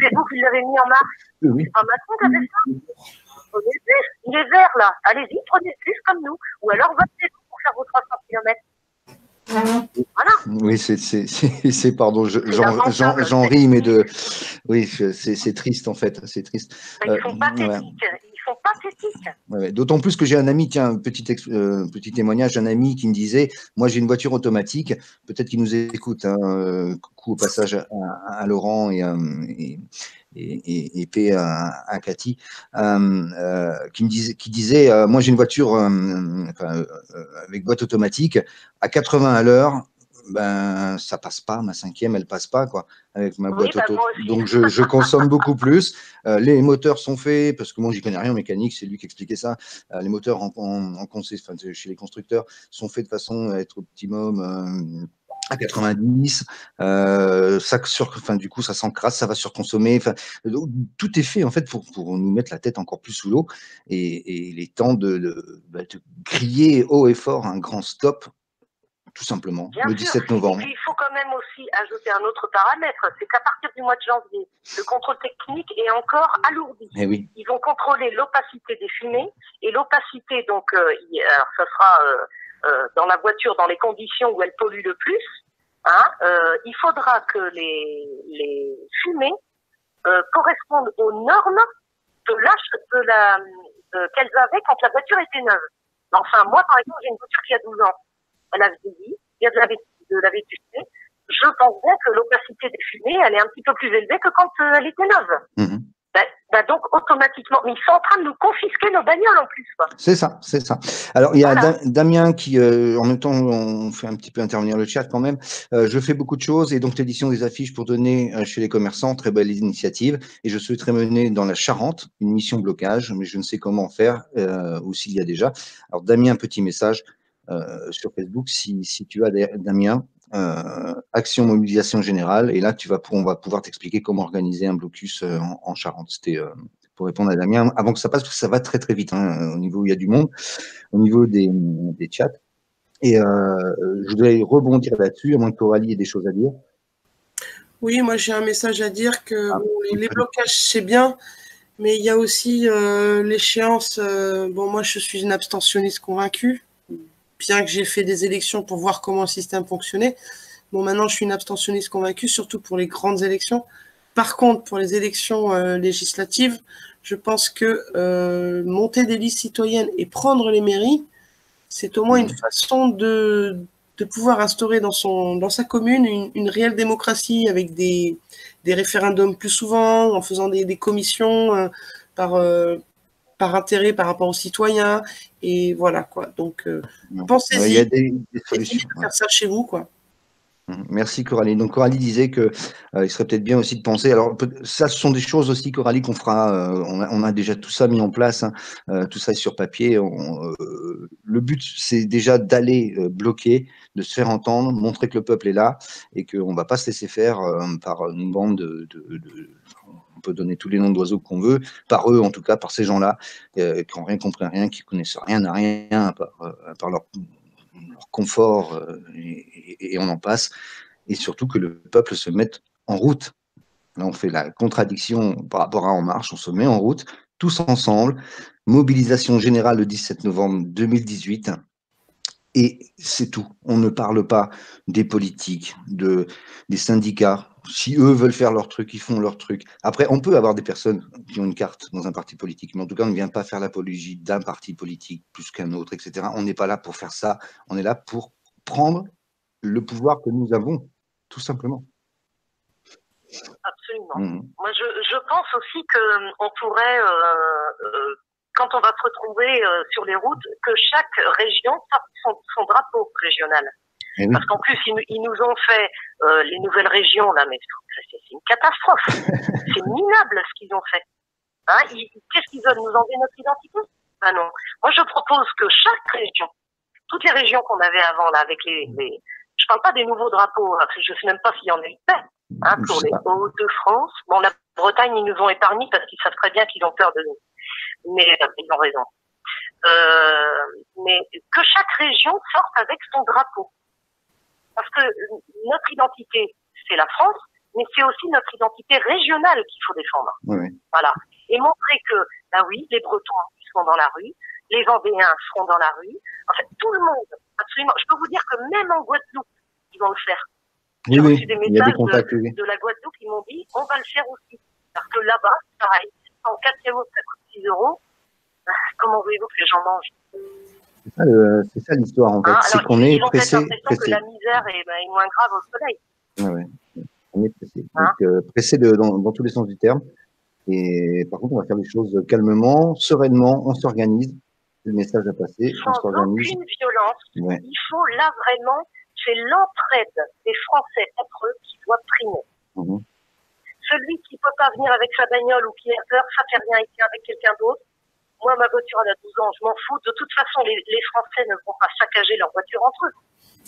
C'est vous qui l'avez mis en marche. Oui. C'est pas Macron qui a fait ça. Prenez le bus. Il est vert là. Allez-y, prenez le bus comme nous. Ou alors votez-vous pour faire vos 300 km. Voilà. Oui, c'est pardon, j'en ris, mais oui, c'est triste en fait, c'est triste. Ils font pathétique. Ils font pathétique. Ouais. D'autant plus que j'ai un ami, tiens, petit témoignage, un ami qui me disait, moi j'ai une voiture automatique, peut-être qu'il nous écoute, hein, coucou au passage à Laurent et paix à Cathy, qui disait moi j'ai une voiture avec boîte automatique à 80 à l'heure, ben ça passe pas, ma 5e elle passe pas quoi avec ma boîte auto, donc je consomme beaucoup plus. Les moteurs sont faits, parce que moi j'y connais rien en mécanique, c'est lui qui expliquait ça, les moteurs chez les constructeurs sont faits de façon à être optimum à 90, du coup ça s'encrasse, ça va surconsommer, tout est fait en fait pour nous mettre la tête encore plus sous l'eau, et il est temps de crier haut et fort un grand stop, tout simplement, le 17 novembre. Et puis, il faut quand même aussi ajouter un autre paramètre, c'est qu'à partir du mois de janvier, le contrôle technique est encore alourdi. Eh oui. Ils vont contrôler l'opacité des fumées, et l'opacité, donc, alors ça sera dans la voiture, dans les conditions où elle pollue le plus, hein, il faudra que les fumées correspondent aux normes qu'elles avaient quand la voiture était neuve. Enfin, moi, par exemple, j'ai une voiture qui a 12 ans. Elle a vieilli, il y a de la vétusté. Je pense bien que l'opacité des fumées, elle est un petit peu plus élevée que quand elle était neuve. Donc, automatiquement, mais ils sont en train de nous confisquer nos bagnoles en plus, quoi. C'est ça, c'est ça. Alors, il y a Damien qui, en même temps, on fait un petit peu intervenir le chat quand même. Je fais beaucoup de choses, et donc l'édition des affiches pour donner chez les commerçants, très belle initiative. Et je souhaiterais mener dans la Charente une mission blocage, mais je ne sais comment faire, ou s'il y a déjà. Alors, Damien, petit message sur Facebook, si tu as, Damien, action mobilisation générale. Et là, on va pouvoir t'expliquer comment organiser un blocus en Charente. C'était pour répondre à Damien, avant que ça passe, parce que ça va très très vite, hein, au niveau où il y a du monde, au niveau des chats. Et je voudrais rebondir là-dessus, à moins que Coralie ait des choses à dire. Oui, moi j'ai un message à dire que bon, les blocages, c'est bien, mais il y a aussi l'échéance. Bon, moi je suis une abstentionniste convaincue, bien que j'ai fait des élections pour voir comment le système fonctionnait. Bon, maintenant je suis une abstentionniste convaincue, surtout pour les grandes élections. Par contre, pour les élections législatives, je pense que monter des listes citoyennes et prendre les mairies, c'est au moins une façon de pouvoir instaurer dans sa commune une réelle démocratie avec des référendums plus souvent, en faisant des commissions par intérêt par rapport aux citoyens. Et voilà, quoi. Donc, pensez-y. Il y a des solutions. De faire ça chez vous, quoi. Merci Coralie. Donc Coralie disait que il serait peut-être bien aussi de penser. Alors ça, ce sont des choses aussi, Coralie, qu'on fera. On a déjà tout ça mis en place, hein, tout ça est sur papier. Le but, c'est déjà d'aller bloquer, de se faire entendre, montrer que le peuple est là et qu'on ne va pas se laisser faire par une bande on peut donner tous les noms d'oiseaux qu'on veut, par eux en tout cas, par ces gens-là qui n'ont rien compris à rien, qui connaissent rien à rien à part leur confort et on en passe, et surtout que le peuple se mette en route. Là, on fait la contradiction par rapport à En Marche, on se met en route, tous ensemble, mobilisation générale le 17 novembre 2018, et c'est tout. On ne parle pas des politiques, des syndicats. Si eux veulent faire leur truc, ils font leur truc. Après, on peut avoir des personnes qui ont une carte dans un parti politique, mais en tout cas, on ne vient pas faire l'apologie d'un parti politique plus qu'un autre, etc. On n'est pas là pour faire ça. On est là pour prendre le pouvoir que nous avons, tout simplement. Absolument. Moi, je pense aussi qu'on pourrait, quand on va se retrouver sur les routes, que chaque région sorte son drapeau régional. Oui. Parce qu'en plus, ils nous ont fait les nouvelles régions, là, mais c'est une catastrophe. C'est minable ce qu'ils ont fait. Hein, qu'est-ce qu'ils veulent, nous enlever notre identité? Ben non. Moi, je propose que chaque région, toutes les régions qu'on avait avant, là, avec je parle pas des nouveaux drapeaux, parce que je sais même pas s'il y en a eu fait, hein, pour les Hauts-de-France. Bon, la Bretagne, ils nous ont épargnés parce qu'ils savent très bien qu'ils ont peur de nous. Mais ils ont raison. Mais que chaque région sorte avec son drapeau. Parce que notre identité, c'est la France, mais c'est aussi notre identité régionale qu'il faut défendre. Oui. Voilà. Et montrer que, ben oui, les Bretons seront dans la rue, les Vendéens seront dans la rue. En fait, tout le monde, absolument. Je peux vous dire que même en Guadeloupe, ils vont le faire. J'ai reçu des messages de la Guadeloupe qui m'ont dit, on va le faire aussi. Parce que là-bas, pareil, en 4 euros, ça coûte 6 €. Comment voulez-vous que les gens mangent? C'est ça l'histoire, en fait. C'est qu'on est pressé. Ils ont l'impression que la misère est moins grave au soleil. Ouais. On est pressé. Donc, pressé dans tous les sens du terme. Et par contre, on va faire les choses calmement, sereinement, on s'organise. Le message à passer, on s'organise. Sans aucune violence. Ouais. Il faut là vraiment, c'est l'entraide des Français entre eux qui doit primer. Celui qui ne peut pas venir avec sa bagnole ou qui a peur, ça fait rien avec quelqu'un d'autre. Moi, ma voiture, elle a 12 ans, je m'en fous. De toute façon, les Français ne vont pas saccager leur voiture entre eux.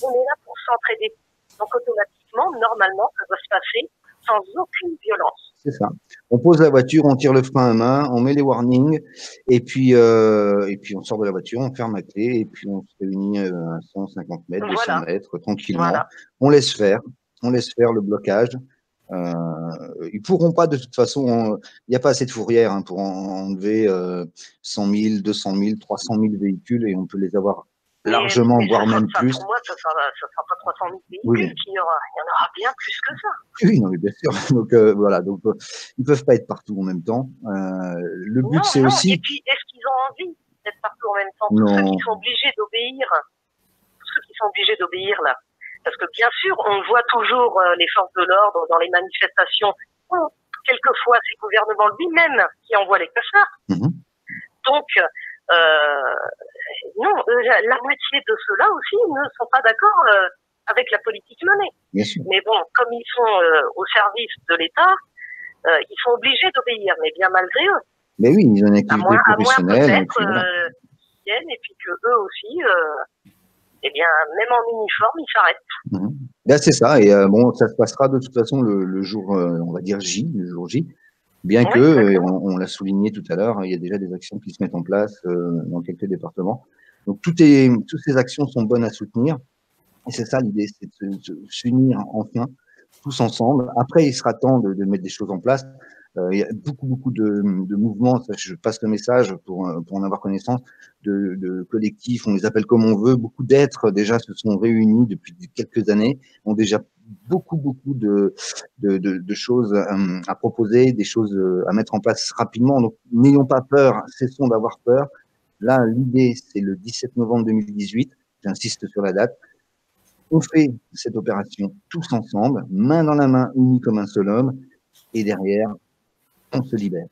On est là pour s'entraider. Donc, automatiquement, normalement, ça doit se passer sans aucune violence. C'est ça. On pose la voiture, on tire le frein à main, on met les warnings, et puis on sort de la voiture, on ferme la clé, et puis on se réunit à 150 mètres, 200 mètres, tranquillement. Voilà. On laisse faire le blocage. Ils pourront pas, de toute façon, il n'y a pas assez de fourrière pour enlever 100 000, 200 000, 300 000 véhicules, et on peut les avoir largement, voire même plus. Pour moi, ça ne sera pas 300 000 véhicules, il y en aura bien plus que ça. Oui, non, mais bien sûr. Donc, voilà, donc, ils ne peuvent pas être partout en même temps. Le but, c'est aussi… Et puis, est-ce qu'ils ont envie d'être partout en même temps? Tous ceux qui sont obligés d'obéir, là. Parce que bien sûr, on voit toujours les forces de l'ordre dans les manifestations, ou quelquefois c'est le gouvernement lui-même qui envoie les casseurs. Donc, non, la moitié de ceux-là aussi ne sont pas d'accord avec la politique menée. Mais bon, comme ils sont au service de l'État, ils sont obligés d'obéir, mais bien malgré eux. Mais oui, ils ont une activité professionnelle. À moins peut-être qu'ils viennent et puis que eux aussi… eh bien, même en uniforme, ils s'arrêtent. Là, c'est ça. Et bon, ça se passera de toute façon le jour, on va dire J, le jour J. Bien Oui, que, exactement. on l'a souligné tout à l'heure, il y a déjà des actions qui se mettent en place dans quelques départements. Donc, toutes ces actions sont bonnes à soutenir. Et c'est ça l'idée, c'est de s'unir enfin, tous ensemble. Après, il sera temps de mettre des choses en place. Il y a beaucoup de mouvements, ça, je passe le message pour en avoir connaissance, de collectifs, on les appelle comme on veut. Beaucoup d'êtres déjà se sont réunis depuis quelques années, ont déjà beaucoup de choses à proposer, des choses à mettre en place rapidement. Donc, n'ayons pas peur, cessons d'avoir peur. Là, l'idée, c'est le 17 novembre 2018. J'insiste sur la date. On fait cette opération tous ensemble, main dans la main, unis comme un seul homme, et derrière, on se libère.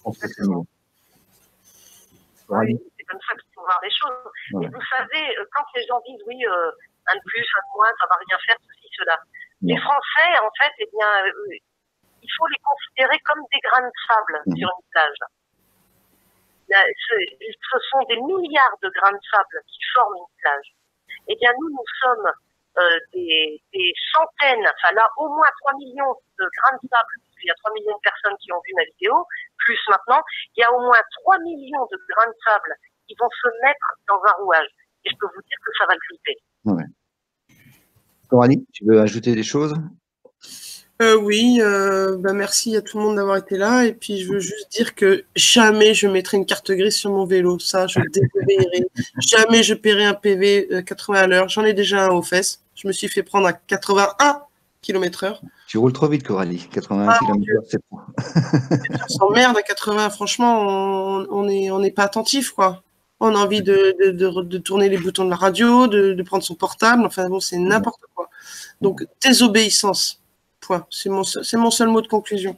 On se fait mieux. Oui, c'est comme ça qu'il faut voir les choses. Ouais. Et vous savez, quand les gens disent oui, un de plus, un de moins, ça va rien faire, ceci, cela. Non. Les Français, en fait, eh bien, il faut les considérer comme des grains de sable sur une plage. Ce sont des milliards de grains de sable qui forment une plage. Eh bien, nous sommes des centaines, enfin là, au moins 3 millions de grains de sable. Il y a 3 millions de personnes qui ont vu ma vidéo, plus maintenant, il y a au moins 3 millions de grains de sable qui vont se mettre dans un rouage. Et je peux vous dire que ça va gripper. Ouais. Coralie, tu veux ajouter des choses? Oui, merci à tout le monde d'avoir été là. Et puis, je veux juste dire que jamais je mettrai une carte grise sur mon vélo. Ça, je le désobéirai. Jamais je paierai un PV 80 à l'heure. J'en ai déjà un aux fesses. Je me suis fait prendre à 81 km/h. Tu roules trop vite, Coralie. 81 km/h, c'est trop. On s'emmerde à 80. Franchement, on n'est pas attentif, quoi. On a envie de tourner les boutons de la radio, de prendre son portable. Enfin, bon, c'est n'importe quoi. Donc, désobéissance. C'est mon seul mot de conclusion.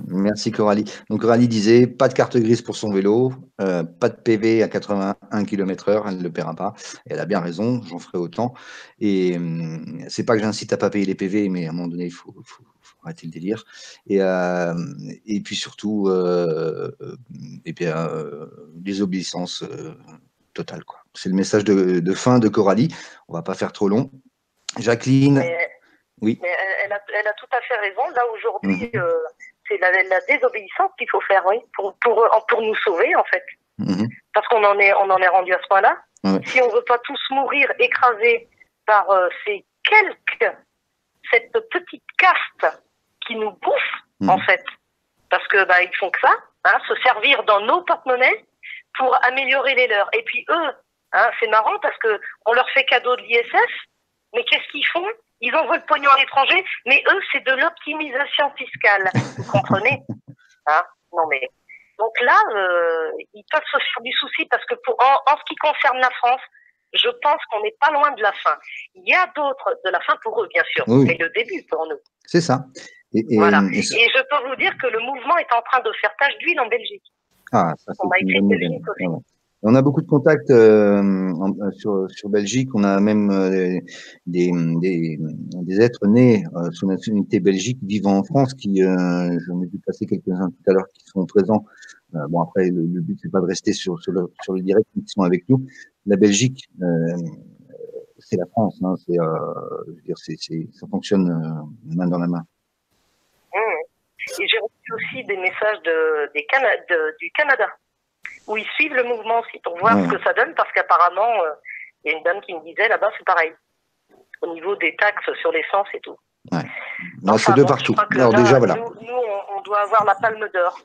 Merci Coralie. Donc Coralie disait, pas de carte grise pour son vélo, pas de PV à 81 km/h, elle ne le paiera pas. Et elle a bien raison, j'en ferai autant. Et c'est pas que j'incite à pas payer les PV, mais à un moment donné, il faut arrêter le délire. Et puis surtout, désobéissance totale, quoi. C'est le message de fin de Coralie. On va pas faire trop long. Jacqueline. Oui. Mais elle a tout à fait raison. Là, aujourd'hui, c'est la désobéissance qu'il faut faire, oui, pour nous sauver, en fait. Parce qu'on en est rendu à ce point-là. Si on ne veut pas tous mourir écrasés par cette petite caste qui nous bouffe, en fait. Parce que, ils font que ça, hein, se servir dans nos porte-monnaies pour améliorer les leurs. Et puis eux, hein, c'est marrant parce que on leur fait cadeau de l'ISF, mais qu'est-ce qu'ils font? Ils envoient le pognon à l'étranger, mais eux, c'est de l'optimisation fiscale. Vous comprenez? Hein? Non, mais. Donc là, ils peuvent se faire du souci parce que en ce qui concerne la France, je pense qu'on n'est pas loin de la fin. Il y a d'autres de la fin pour eux, bien sûr, mais le début pour nous. C'est ça. Voilà. Et je peux vous dire que le mouvement est en train de faire tache d'huile en Belgique. Ah, ça c'est une bonne nouvelle. Voilà. On a beaucoup de contacts sur Belgique. On a même des êtres nés sous nationalité belgique vivant en France qui, j'en ai vu passer quelques-uns tout à l'heure, qui sont présents. Bon, après, le but, c'est pas de rester sur le direct, mais qui sont avec nous. La Belgique, c'est la France. Hein, je veux dire, ça fonctionne main dans la main. Et j'ai reçu aussi des messages du Canada, où ils suivent le mouvement aussi pour voir ce que ça donne, parce qu'apparemment, il y a une dame qui me disait, là-bas, c'est pareil, au niveau des taxes sur l'essence et tout. Ouais. Non, c'est de partout. Alors là, déjà, voilà. Nous, on doit avoir la palme d'or.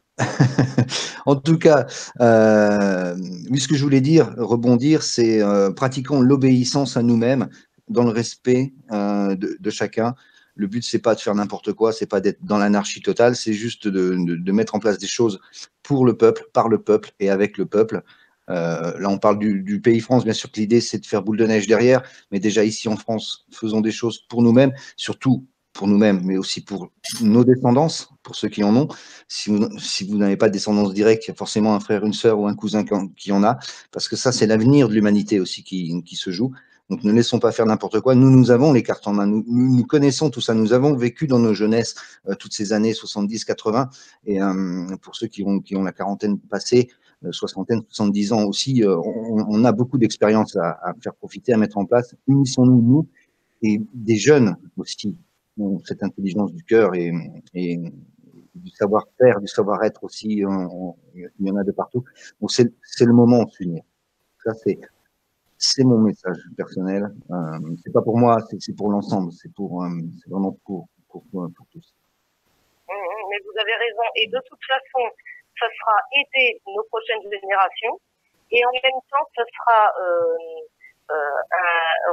En tout cas, oui, ce que je voulais dire, rebondir, c'est pratiquons l'obéissance à nous-mêmes dans le respect de chacun. Le but, c'est pas de faire n'importe quoi, c'est pas d'être dans l'anarchie totale, c'est juste de mettre en place des choses pour le peuple, par le peuple et avec le peuple. Là, on parle du pays France, bien sûr que l'idée, c'est de faire boule de neige derrière, mais déjà ici en France, faisons des choses pour nous-mêmes, surtout pour nous-mêmes, mais aussi pour nos descendants, pour ceux qui en ont. Si vous n'avez pas de descendance directe, il y a forcément un frère, une sœur ou un cousin qui en a, parce que ça, c'est l'avenir de l'humanité aussi qui se joue. Donc, ne laissons pas faire n'importe quoi. Nous avons les cartes en main. Nous connaissons tout ça. Nous avons vécu dans nos jeunesses toutes ces années 70, 80. Et pour ceux qui ont la quarantaine passée, soixantaine, 70 ans aussi, on a beaucoup d'expérience à faire profiter, à mettre en place. Unissons-nous, nous, et des jeunes aussi ont cette intelligence du cœur et du savoir-faire, du savoir-être aussi. Il y en a de partout. Donc c'est le moment de s'unir. Ça c'est mon message personnel. C'est pas pour moi, c'est pour l'ensemble. C'est vraiment pour tous. Mais vous avez raison. Et de toute façon, ça sera aider nos prochaines générations. Et en même temps, ça sera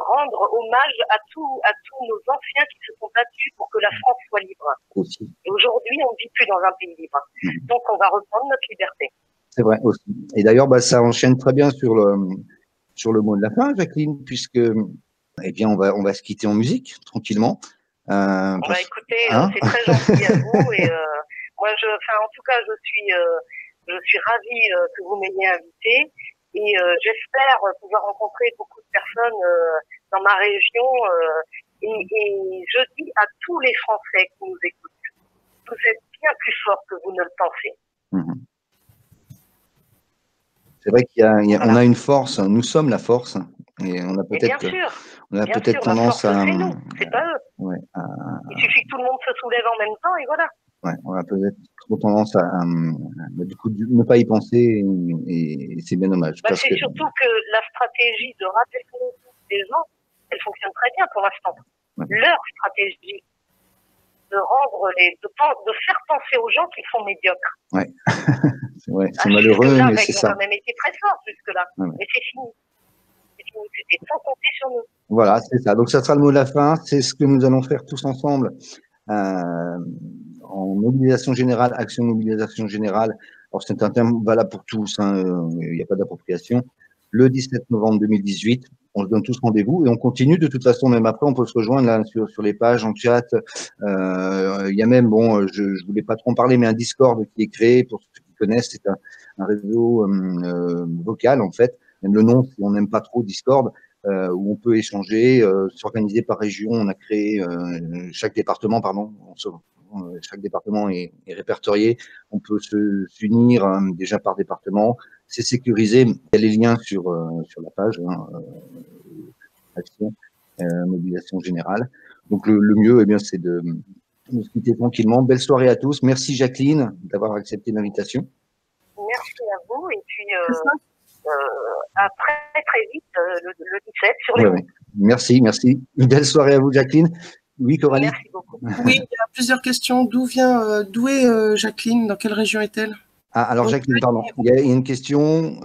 rendre hommage à tous nos anciens qui se sont battus pour que la France soit libre. Aussi. Et aujourd'hui, on ne vit plus dans un pays libre. Donc, on va reprendre notre liberté. C'est vrai aussi. Et d'ailleurs, ça enchaîne très bien sur le mot de la fin, Jacqueline, puisque eh bien on va se quitter en musique tranquillement. Écoutez, c'est très gentil à vous et moi, en tout cas, je suis ravie que vous m'ayez invité et j'espère pouvoir rencontrer beaucoup de personnes dans ma région et je dis à tous les Français qui nous écoutent, vous êtes bien plus forts que vous ne le pensez. C'est vrai on a une force, nous sommes la force, et on a peut-être tendance à. C'est nous, c'est pas eux. Ouais, il suffit que tout le monde se soulève en même temps et voilà. Ouais, on a peut-être trop tendance à du coup ne pas y penser et c'est bien dommage. C'est surtout que la stratégie de rappeler les gens, elle fonctionne très bien pour l'instant. Ouais. Leur stratégie de faire penser aux gens qu'ils sont médiocres. Ouais. C'est malheureux, mais c'est ça. Ils ont quand même été très forts jusque-là. Ouais. Mais c'est fini. C'était sans compter sur nous. Voilà, c'est ça. Donc, ça sera le mot de la fin. C'est ce que nous allons faire tous ensemble en mobilisation générale, action mobilisation générale. Alors, c'est un terme valable pour tous. Il n'y a pas d'appropriation. Le 17 novembre 2018, on se donne tous rendez-vous et on continue. De toute façon, même après, on peut se rejoindre là sur les pages, en chat. Il y a même, je voulais pas trop en parler, mais un Discord qui est créé pour ceux qui connaissent. C'est un réseau vocal, en fait. Même le nom, si on n'aime pas trop Discord, où on peut échanger, s'organiser par région. On a créé chaque département, chaque département est répertorié. On peut s'unir déjà par département. C'est sécurisé. Il y a les liens sur la page action mobilisation générale. Donc le mieux, eh bien, c'est de se quitter tranquillement. Belle soirée à tous. Merci Jacqueline d'avoir accepté l'invitation. Merci à vous et puis à très vite le 17 sur les routes. Merci. Une belle soirée à vous, Jacqueline. Oui, Coralie. Merci beaucoup. Oui, il y a plusieurs questions. D'où est Jacqueline? Dans quelle région est-elle? Alors Jacqueline, pardon. Il y a une question.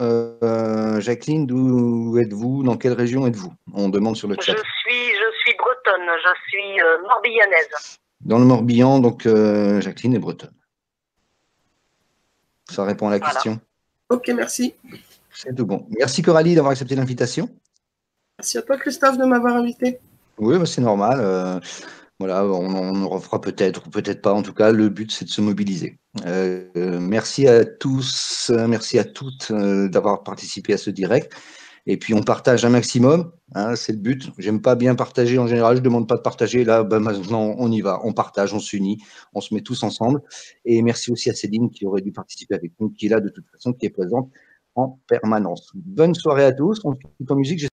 Jacqueline, d'où êtes-vous? Dans quelle région êtes-vous? On demande sur le chat. Je suis bretonne. Je suis morbihanaise. Dans le Morbihan, donc Jacqueline est bretonne. Ça répond à la question. Ok, merci. C'est tout bon. Merci Coralie d'avoir accepté l'invitation. Merci à toi Christophe de m'avoir invité. Oui, c'est normal. Voilà, on en refera peut-être ou peut-être pas. En tout cas, le but, c'est de se mobiliser. Merci à tous, merci à toutes d'avoir participé à ce direct. Et puis, on partage un maximum. C'est le but. J'aime pas bien partager en général. Je demande pas de partager. Là, maintenant, on y va. On partage, on s'unit, on se met tous ensemble. Et merci aussi à Céline qui aurait dû participer avec nous, qui est là de toute façon, qui est présente en permanence. Bonne soirée à tous. On se quitte en musique.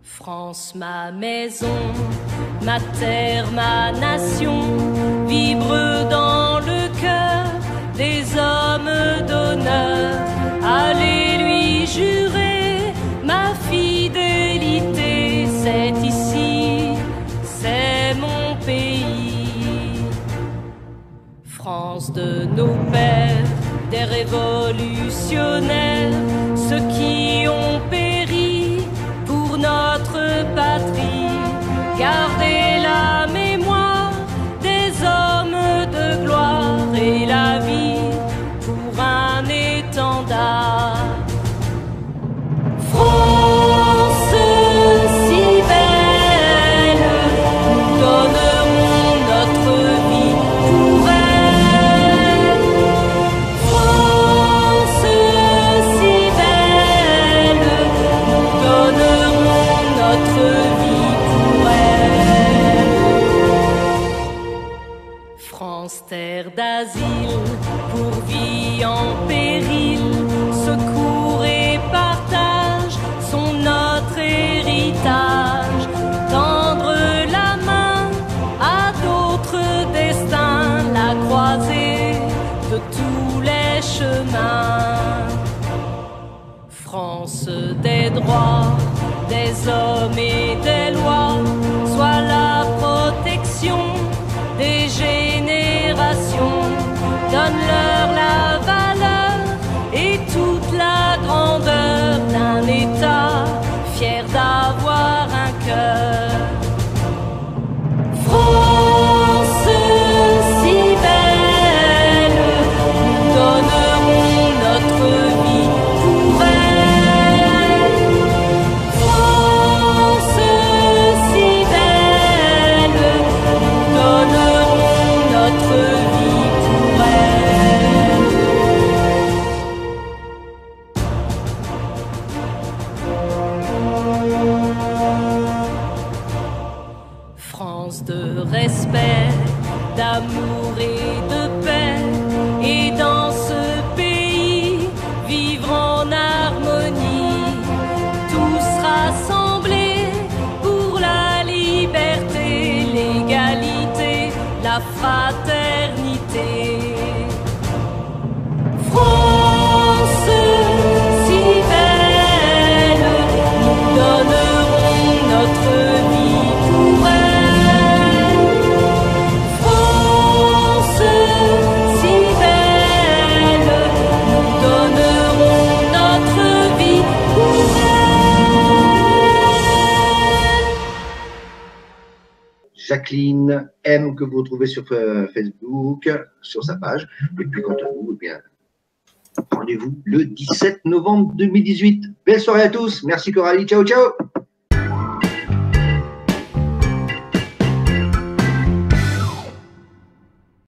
France, ma maison, ma terre, ma nation, vibre dans le cœur des hommes d'honneur. Allez lui jurer ma fidélité, c'est ici, c'est mon pays. France de nos pères, des révolutionnaires, ceux qui ont péri pour notre patrie, gardez la mémoire des hommes de gloire et la vie pour un étendard. France si belle, nous donnerons notre vie pour elle. France droits des hommes et des lois soit la protection des générations. Donne-leur la valeur et toute la grandeur d'un État fier d'avoir un cœur. France si belle, nous donnerons notre vie pour elle. France si belle, nous donnerons notre vie pour elle. France de respect, d'amour et de paix, et dans ce pays vivre en harmonie, tous rassemblés pour la liberté, l'égalité, la fraternité. France si belle, nous donnerons notre vie pour elle. France si belle, nous donnerons notre vie pour elle. Jacqueline M, que vous retrouvez sur Facebook, sur sa page. Et puis quant à nous, eh bien, rendez-vous le 17 novembre 2018. Belle soirée à tous. Merci Coralie. Ciao, ciao.